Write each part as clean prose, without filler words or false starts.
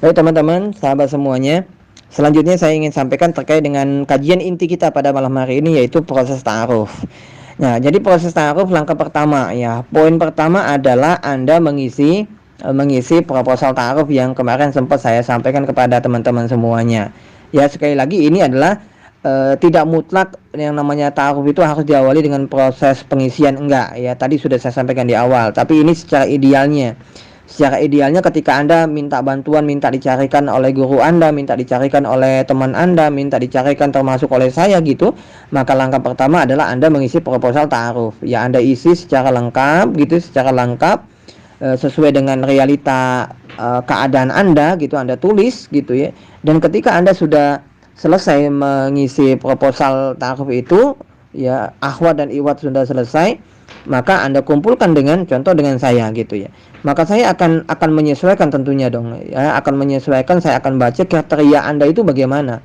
Baik teman-teman, sahabat semuanya. Selanjutnya saya ingin sampaikan terkait dengan kajian inti kita pada malam hari ini, yaitu proses ta'aruf. Nah, jadi proses ta'aruf langkah pertama ya. Poin pertama adalah Anda mengisi proposal ta'aruf yang kemarin sempat saya sampaikan kepada teman-teman semuanya. Ya, sekali lagi ini adalah tidak mutlak yang namanya ta'aruf itu harus diawali dengan proses pengisian, enggak ya. Tadi sudah saya sampaikan di awal, tapi ini secara idealnya. Secara idealnya ketika Anda minta bantuan, minta dicarikan oleh guru Anda, minta dicarikan oleh teman Anda, minta dicarikan termasuk oleh saya gitu, maka langkah pertama adalah Anda mengisi proposal ta'aruf. Ya, Anda isi secara lengkap gitu, secara lengkap sesuai dengan realita keadaan Anda gitu, Anda tulis gitu ya. Dan ketika Anda sudah selesai mengisi proposal ta'aruf itu, ya, akhwat dan iwat sudah selesai, maka Anda kumpulkan dengan contoh dengan saya gitu ya. Maka saya akan menyesuaikan tentunya dong ya, akan menyesuaikan, saya akan baca kriteria Anda itu bagaimana.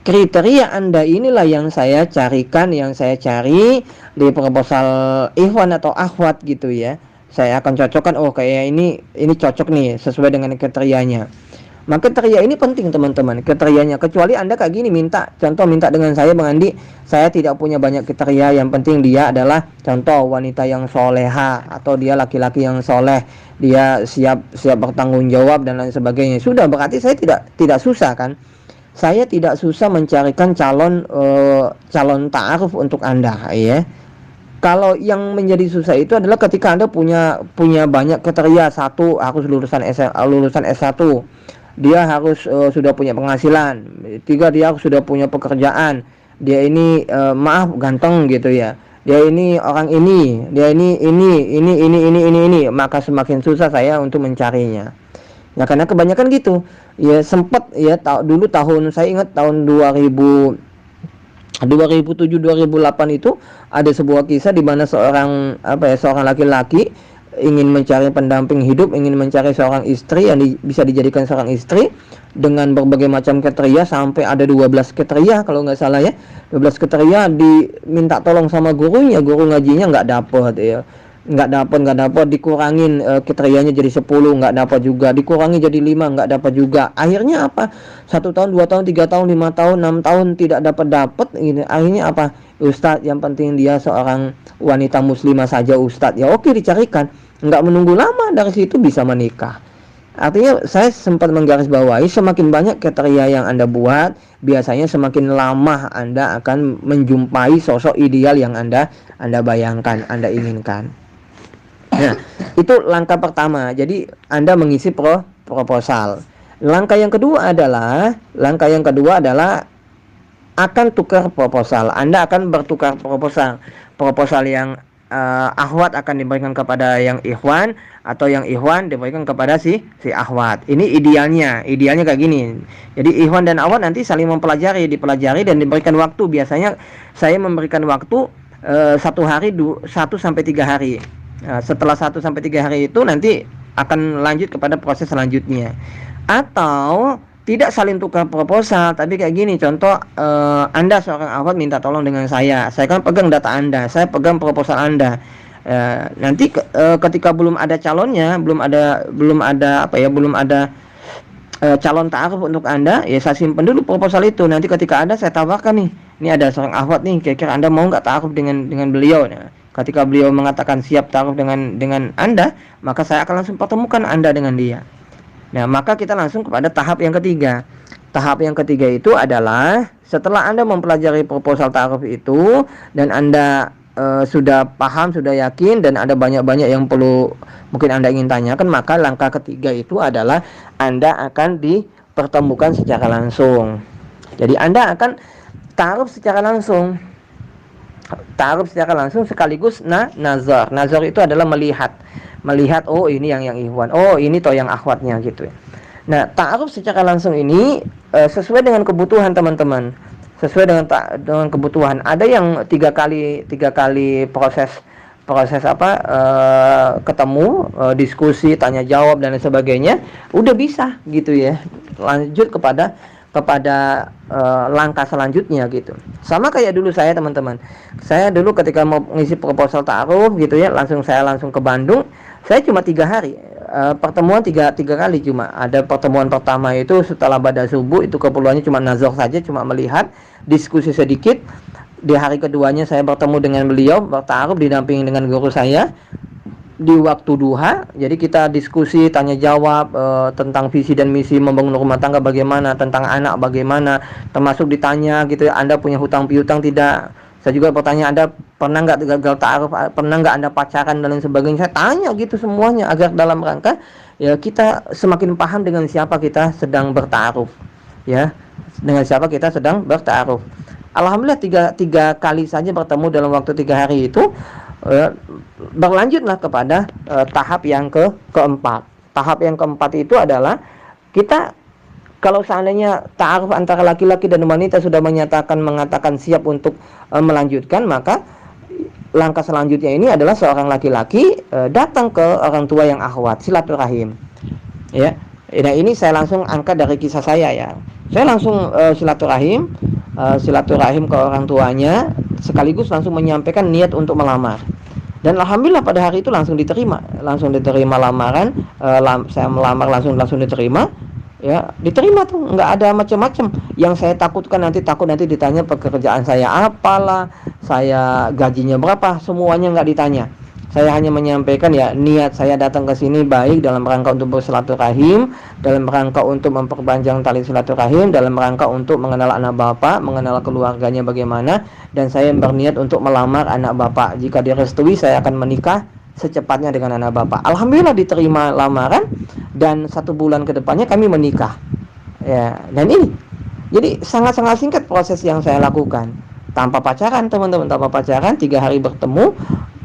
Kriteria Anda inilah yang saya carikan, yang saya cari di proposal ikhwan atau akhwat gitu ya. Saya akan cocokkan, oh kayak ini cocok nih sesuai dengan kriterianya. Maka kriteria ini penting teman-teman, kriterianya. Kecuali Anda kayak gini minta dengan saya Bang Andi, saya tidak punya banyak kriteria, yang penting dia adalah contoh wanita yang soleha atau dia laki-laki yang soleh, dia siap bertanggung jawab dan lain sebagainya. Sudah, berarti saya tidak susah kan? Saya tidak susah mencarikan calon ta'aruf untuk Anda ya. Kalau yang menjadi susah itu adalah ketika Anda punya banyak kriteria. Satu, harus lulusan S1. Dia harus sudah punya penghasilan. Tiga, dia harus sudah punya pekerjaan. Dia ini maaf ganteng gitu ya. Dia ini orang ini, dia ini, maka semakin susah saya untuk mencarinya. Ya karena kebanyakan gitu. Ya sempat ya dulu saya ingat tahun 2007-2008 itu ada sebuah kisah di mana seorang laki-laki ingin mencari pendamping hidup, ingin mencari seorang istri yang bisa dijadikan seorang istri dengan berbagai macam kriteria, sampai ada 12 kriteria kalau nggak salah ya. 12 kriteria, diminta tolong sama gurunya, guru ngajinya nggak dapet ya. Nggak dapat, dikurangin kriterianya jadi 10, nggak dapat juga, dikurangi jadi 5, nggak dapat juga. Akhirnya apa, 1 tahun, 2 tahun, 3 tahun, 5 tahun, 6 tahun tidak dapat ini. Akhirnya apa, Ustadz, yang penting dia seorang wanita muslimah saja Ustadz. Ya oke, dicarikan, nggak menunggu lama, dari situ bisa menikah. Artinya saya sempat menggarisbawahi, semakin banyak kriteria yang Anda buat, biasanya semakin lama Anda akan menjumpai sosok ideal yang Anda bayangkan, Anda inginkan. Nah, itu langkah pertama. Jadi Anda mengisi proposal. Langkah yang kedua adalah akan tukar proposal. Anda akan bertukar proposal. Proposal yang akhwat akan diberikan kepada yang ikhwan, atau yang ikhwan diberikan kepada si akhwat. Ini idealnya kayak gini. Jadi ikhwan dan akhwat nanti saling dipelajari dan diberikan waktu. Biasanya saya memberikan waktu 1 sampai 3 hari. Nah, setelah 1 sampai 3 hari itu nanti akan lanjut kepada proses selanjutnya. Atau tidak saling tukar proposal, tapi kayak gini, contoh Anda seorang awak minta tolong dengan saya kan pegang data Anda, saya pegang proposal Anda. Nanti ketika belum ada calonnya, belum ada calon ta'aruf untuk Anda, ya saya simpan dulu proposal itu. Nanti ketika Anda saya tawarkan nih, ini ada seorang akhwat nih, kira-kira Anda mau nggak ta'aruf dengan beliau. Nah, ketika beliau mengatakan siap ta'aruf dengan Anda, maka saya akan langsung pertemukan Anda dengan dia. Nah, maka kita langsung kepada tahap yang ketiga. Tahap yang ketiga itu adalah setelah Anda mempelajari proposal ta'aruf itu dan Anda sudah paham, sudah yakin, dan ada banyak-banyak yang perlu mungkin Anda ingin tanyakan, maka langkah ketiga itu adalah Anda akan dipertemukan secara langsung. Jadi Anda akan ta'aruf secara langsung. Sekaligus nazar. Nazar itu adalah melihat, oh ini yang ikhwan, oh ini toh yang akhwatnya gitu ya. Nah, ta'aruf secara langsung ini sesuai dengan kebutuhan teman-teman, sesuai dengan kebutuhan. Ada yang tiga kali proses ketemu, diskusi, tanya jawab dan lain sebagainya, udah bisa gitu ya, lanjut kepada langkah selanjutnya gitu. Sama kayak dulu saya teman-teman, saya dulu ketika mau ngisi proposal ta'aruf gitu ya, saya langsung ke Bandung. Saya cuma 3 hari, pertemuan tiga kali, cuma ada pertemuan pertama itu setelah pada subuh, itu keperluannya cuma nazar saja, cuma melihat, diskusi sedikit. Di hari keduanya saya bertemu dengan beliau, bertaaruf didampingi dengan guru saya di waktu duha. Jadi kita diskusi tanya jawab tentang visi dan misi membangun rumah tangga bagaimana, tentang anak bagaimana, termasuk ditanya gitu ya, Anda punya hutang piutang tidak. Saya juga bertanya, Anda pernah nggak gagal ta'aruf, pernah nggak Anda pacaran dan lain sebagainya. Saya tanya gitu semuanya agar dalam rangka ya kita semakin paham dengan siapa kita sedang berta'aruf, ya, dengan siapa kita sedang berta'aruf. Alhamdulillah tiga kali saja bertemu dalam waktu 3 hari itu. Berlanjutlah kepada tahap yang keempat. Tahap yang keempat itu adalah kita, kalau seandainya ta'aruf antara laki-laki dan wanita sudah mengatakan siap untuk melanjutkan, maka langkah selanjutnya ini adalah seorang laki-laki datang ke orang tua yang akhwat, silaturahim. Ya, nah ini saya langsung angkat dari kisah saya ya. Saya langsung silaturahim ke orang tuanya, sekaligus langsung menyampaikan niat untuk melamar. Dan alhamdulillah pada hari itu langsung diterima lamaran. Saya melamar langsung diterima, ya, diterima tuh, nggak ada macam-macam. Yang saya takut nanti ditanya pekerjaan saya apalah, saya gajinya berapa, semuanya nggak ditanya. Saya hanya menyampaikan ya niat saya datang ke sini baik dalam rangka untuk bersilaturahim, dalam rangka untuk memperpanjang tali silaturahim, dalam rangka untuk mengenal anak bapak, mengenal keluarganya bagaimana, dan saya berniat untuk melamar anak bapak. Jika direstui saya akan menikah secepatnya dengan anak bapak. Alhamdulillah diterima lamaran dan 1 bulan ke depannya kami menikah. Ya, dan ini jadi sangat-sangat singkat proses yang saya lakukan. Tanpa pacaran teman-teman, tanpa pacaran, 3 hari bertemu,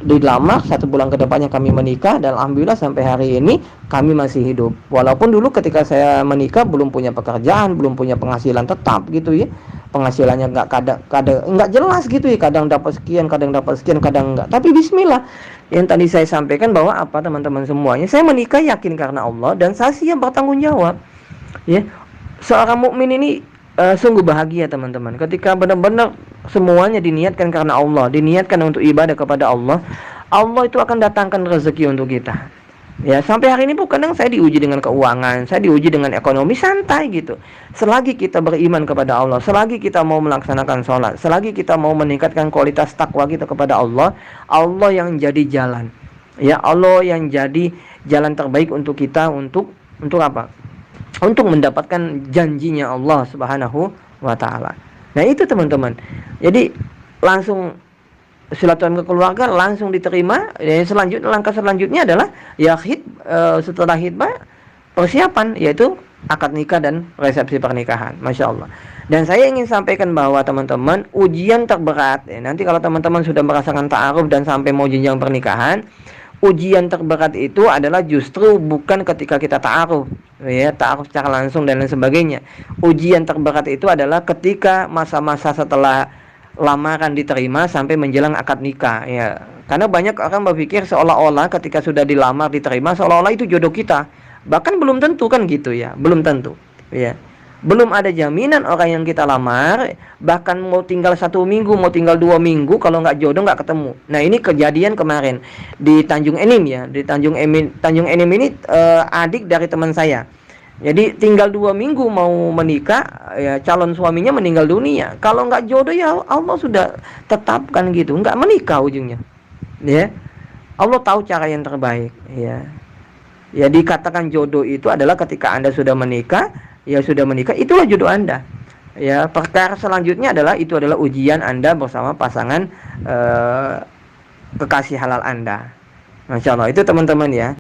dilamar, 1 bulan ke depannya kami menikah, dan alhamdulillah sampai hari ini kami masih hidup. Walaupun dulu ketika saya menikah belum punya pekerjaan, belum punya penghasilan tetap gitu ya. Penghasilannya kadang nggak jelas gitu ya, kadang dapat sekian, kadang enggak. Tapi bismillah. Yang tadi saya sampaikan bahwa apa teman-teman semuanya, saya menikah yakin karena Allah dan saya siap bertanggung jawab. Ya. Seorang mukmin ini sungguh bahagia teman-teman, ketika benar-benar semuanya diniatkan karena Allah, diniatkan untuk ibadah kepada Allah. Allah itu akan datangkan rezeki untuk kita. Ya, sampai hari ini kadang saya diuji dengan keuangan, saya diuji dengan ekonomi, santai gitu. Selagi kita beriman kepada Allah, selagi kita mau melaksanakan sholat, selagi kita mau meningkatkan kualitas takwa kita kepada Allah, Allah yang jadi jalan. Ya, Allah yang jadi jalan terbaik untuk kita, untuk apa? Untuk mendapatkan janjinya Allah Subhanahu wa taala. Nah, itu teman-teman. Jadi langsung silaturahim ke keluarga langsung diterima. Langkah selanjutnya adalah ya setelah khitbah persiapan, yaitu akad nikah dan resepsi pernikahan. Masya Allah. Dan saya ingin sampaikan bahwa teman-teman, ujian terberat nanti kalau teman-teman sudah merasakan ta'aruf dan sampai mau jenjang pernikahan, ujian terberat itu adalah justru bukan ketika kita ta'aruf, ya, ta'aruf secara langsung dan lain sebagainya. Ujian terberat itu adalah ketika masa-masa setelah lamaran diterima sampai menjelang akad nikah, ya. Karena banyak orang berpikir seolah-olah ketika sudah dilamar diterima seolah-olah itu jodoh kita. Bahkan belum tentu kan gitu ya, belum tentu, ya. Belum ada jaminan orang yang kita lamar, bahkan mau tinggal 1 minggu, mau tinggal 2 minggu, kalau nggak jodoh nggak ketemu. Nah, ini kejadian kemarin di Tanjung Enim ya, di Tanjung Enim ini adik dari teman saya. Jadi tinggal 2 minggu mau menikah, ya, calon suaminya meninggal dunia. Kalau nggak jodoh ya Allah sudah tetapkan gitu, nggak menikah ujungnya. Ya, Allah tahu cara yang terbaik. Ya, ya dikatakan jodoh itu adalah ketika Anda sudah menikah. Ya sudah menikah, itulah jodoh Anda. Ya, perkara selanjutnya adalah itu adalah ujian Anda bersama pasangan kekasih halal Anda. Masya Allah, itu teman-teman ya.